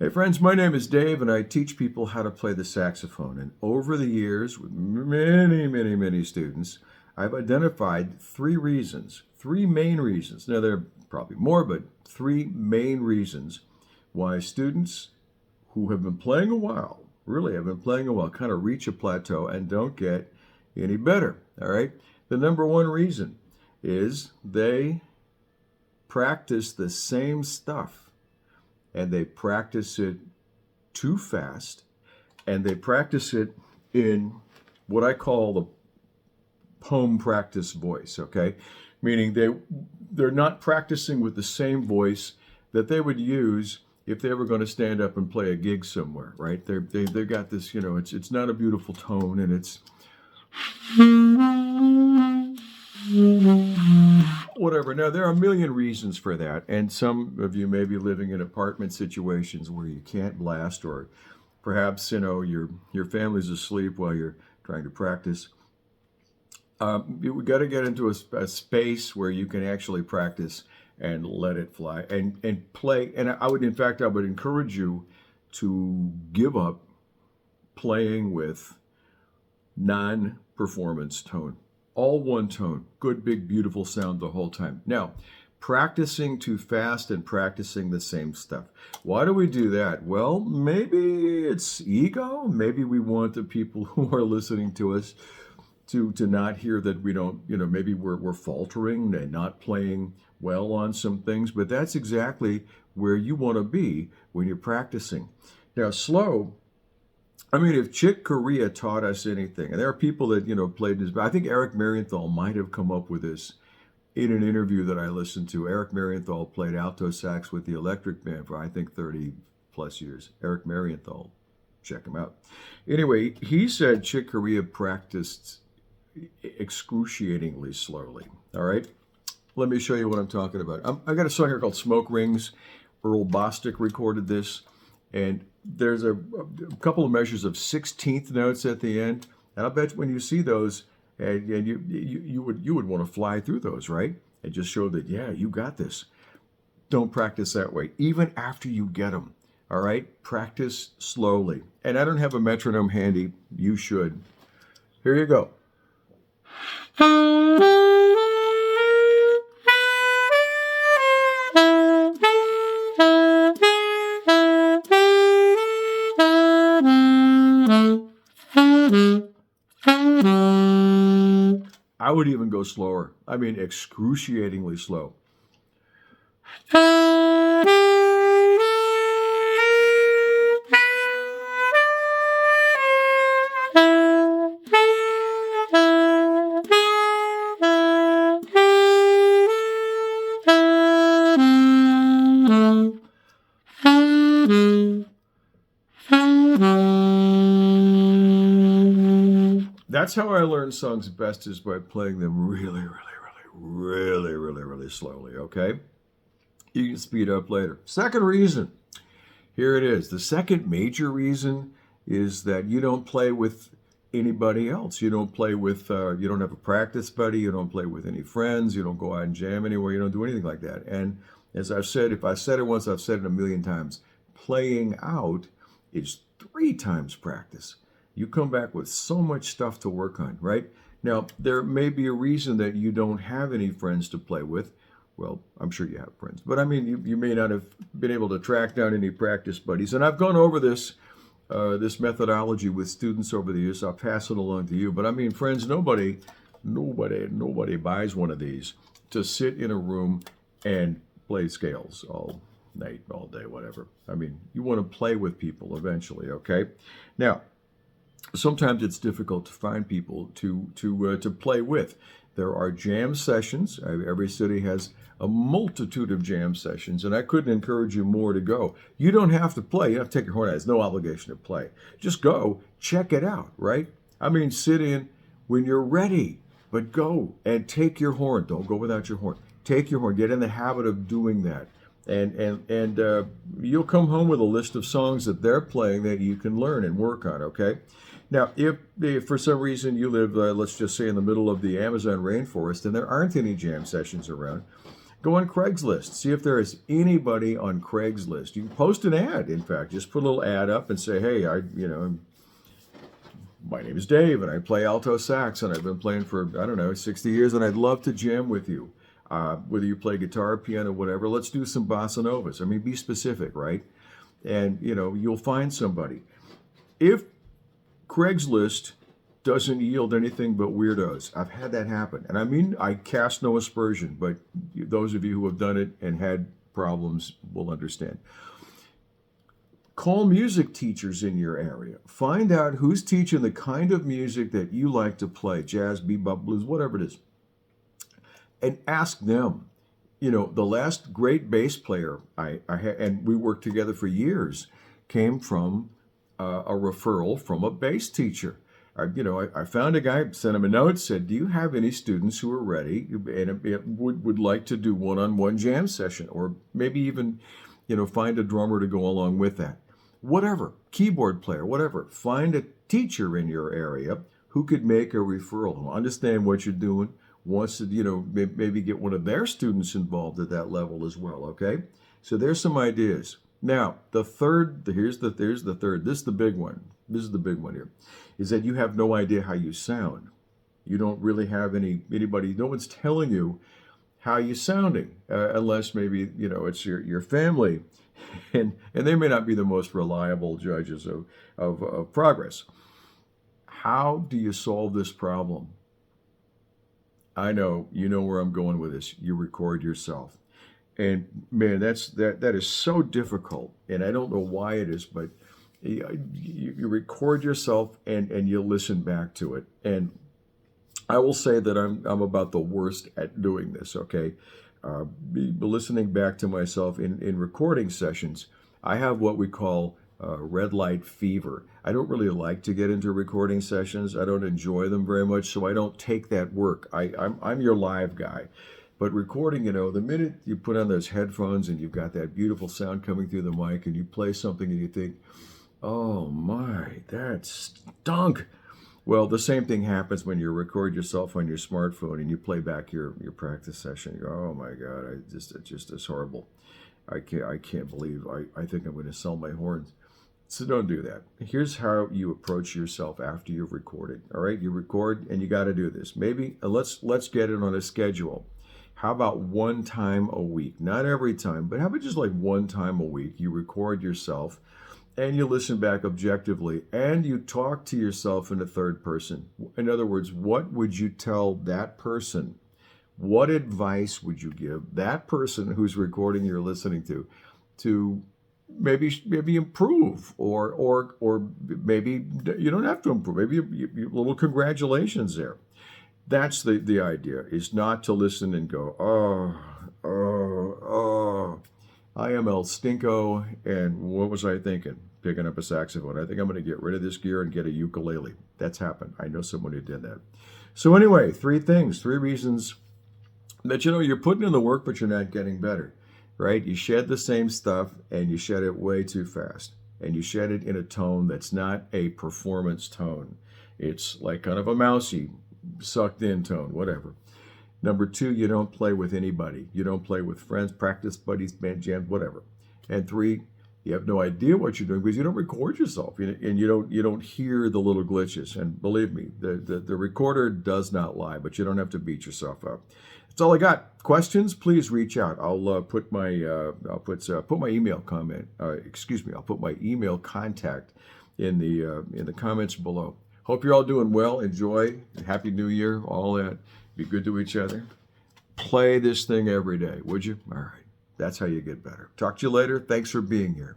Hey friends, my name is Dave and I teach people how to play the saxophone. And over the years, with many students, I've identified three main reasons. Now, there are probably more, but three main reasons why students who have been playing a while, really have been playing a while, kind of reach a plateau and don't get any better. All right. The number one reason is they practice the same stuff and they practice it too fast, and they practice it in what I call the home practice voice, okay? Meaning they're not practicing with the same voice that they would use if they were going to stand up and play a gig somewhere, right? They've got this, it's not a beautiful tone, and it's whatever. Now, there are a million reasons for that, and some of you may be living in apartment situations where you can't blast, or perhaps your family's asleep while you're trying to practice. We got to get into a space where you can actually practice and let it fly and play. And I would encourage you to give up playing with non-performance tone. All one tone, good, big, beautiful sound the whole time. Now, practicing too fast and practicing the same stuff. Why do we do that? Well, maybe it's ego. Maybe we want the people who are listening to us to not hear that we don't, maybe we're faltering and not playing well on some things, but that's exactly where you want to be when you're practicing. Now, slow. I mean, if Chick Corea taught us anything, and there are people that, played this, but I think Eric Marienthal might have come up with this in an interview that I listened to. Eric Marienthal played alto sax with the Electric Band for, I think, 30 plus years. Eric Marienthal, check him out. Anyway, he said Chick Corea practiced excruciatingly slowly, all right? Let me show you what I'm talking about. I got a song here called Smoke Rings. Earl Bostic recorded this, and there's a couple of measures of 16th notes at the end, and I'll bet when you see those, and you would want to fly through those, right? And just show that, yeah, you got this. Don't practice that way, even after you get them, all right? Practice slowly. And I don't have a metronome handy. You should. Here you go. I would even go slower. I mean, excruciatingly slow. That's how I learn songs best, is by playing them really slowly, okay? You can speed up later. Second reason, here it is. The second major reason is that you don't play with anybody else. You don't play with, you don't have a practice buddy, you don't play with any friends, you don't go out and jam anywhere, you don't do anything like that. And as I've said, if I said it once, I've said it a million times. Playing out is 3 times practice. You come back with so much stuff to work on, right? Now, there may be a reason that you don't have any friends to play with. Well, I'm sure you have friends, but I mean, you may not have been able to track down any practice buddies. And I've gone over this methodology with students over the years. I'll pass it along to you. But I mean, friends, nobody buys one of these to sit in a room and play scales all night, all day, whatever. I mean, you want to play with people eventually, okay? Now, sometimes it's difficult to find people to play with. There are jam sessions. Every city has a multitude of jam sessions, and I couldn't encourage you more to go. You don't have to play. You don't have to take your horn out. There's no obligation to play. Just go, check it out, right? I mean, sit in when you're ready, but go and take your horn. Don't go without your horn. Take your horn. Get in the habit of doing that. And you'll come home with a list of songs that they're playing that you can learn and work on, okay? Now, if for some reason you live, let's just say, in the middle of the Amazon rainforest, and there aren't any jam sessions around, Go on Craigslist. See if there is anybody on Craigslist. You can post an ad, in fact. Just put a little ad up and say, hey, my name is Dave and I play alto sax and I've been playing for, 60 years and I'd love to jam with you. Whether you play guitar, piano, whatever, let's do some bossa novas. I mean, be specific, right? And, you'll find somebody. If Craigslist doesn't yield anything but weirdos, I've had that happen. And I mean, I cast no aspersion, but those of you who have done it and had problems will understand. Call music teachers in your area. Find out who's teaching the kind of music that you like to play, jazz, bebop, blues, whatever it is. And ask them. The last great bass player I had, and we worked together for years, came from a referral from a bass teacher. I found a guy, sent him a note, said, do you have any students who are ready and would like to do one-on-one jam session, or maybe even, find a drummer to go along with that. Whatever, keyboard player, whatever. Find a teacher in your area who could make a referral, who understand what you're doing, wants to, maybe get one of their students involved at that level as well, okay? So there's some ideas. Now, here's the third, this is the big one. This is the big one here, is that you have no idea how you sound. You don't really have anybody, no one's telling you how you're sounding, unless maybe, it's your family, and they may not be the most reliable judges of progress. How do you solve this problem? I know, where I'm going with this. You record yourself. And man, that is so difficult. And I don't know why it is, but you record yourself and you listen back to it. And I will say that I'm about the worst at doing this, okay? Listening back to myself in recording sessions, I have what we call red light fever. I don't really like to get into recording sessions. I don't enjoy them very much, so I don't take that work. I'm your live guy. But recording, the minute you put on those headphones and you've got that beautiful sound coming through the mic and you play something and you think, oh my, that stunk. Well, the same thing happens when you record yourself on your smartphone and you play back your practice session. You go, oh my God, it just is horrible. I can't believe I think I'm going to sell my horns. So don't do that. Here's how you approach yourself after you've recorded. All right, you record and you got to do this. Maybe let's get it on a schedule. How about one time a week? Not every time, but how about just like one time a week? You record yourself and you listen back objectively and you talk to yourself in the third person. In other words, what would you tell that person? What advice would you give that person who's recording you're listening to maybe improve, or maybe you don't have to improve. Maybe a little congratulations there. That's the idea, is not to listen and go, I am El Stinko, and what was I thinking? Picking up a saxophone. I think I'm going to get rid of this gear and get a ukulele. That's happened. I know someone who did that. So anyway, three reasons that, you're putting in the work, but you're not getting better, right? You shed the same stuff and you shed it way too fast. And you shed it in a tone that's not a performance tone. It's like kind of a mousy, sucked in tone, whatever. Number two, you don't play with anybody. You don't play with friends, practice buddies, band jams, whatever. And three, you have no idea what you're doing because you don't record yourself, and you don't hear the little glitches. And believe me, the recorder does not lie, but you don't have to beat yourself up. That's all I got. Questions? Please reach out. I'll put my email comment. I'll put my email contact in the comments below. Hope you're all doing well. Enjoy. Happy New Year. All that. Be good to each other. Play this thing every day, would you? All right. That's how you get better. Talk to you later. Thanks for being here.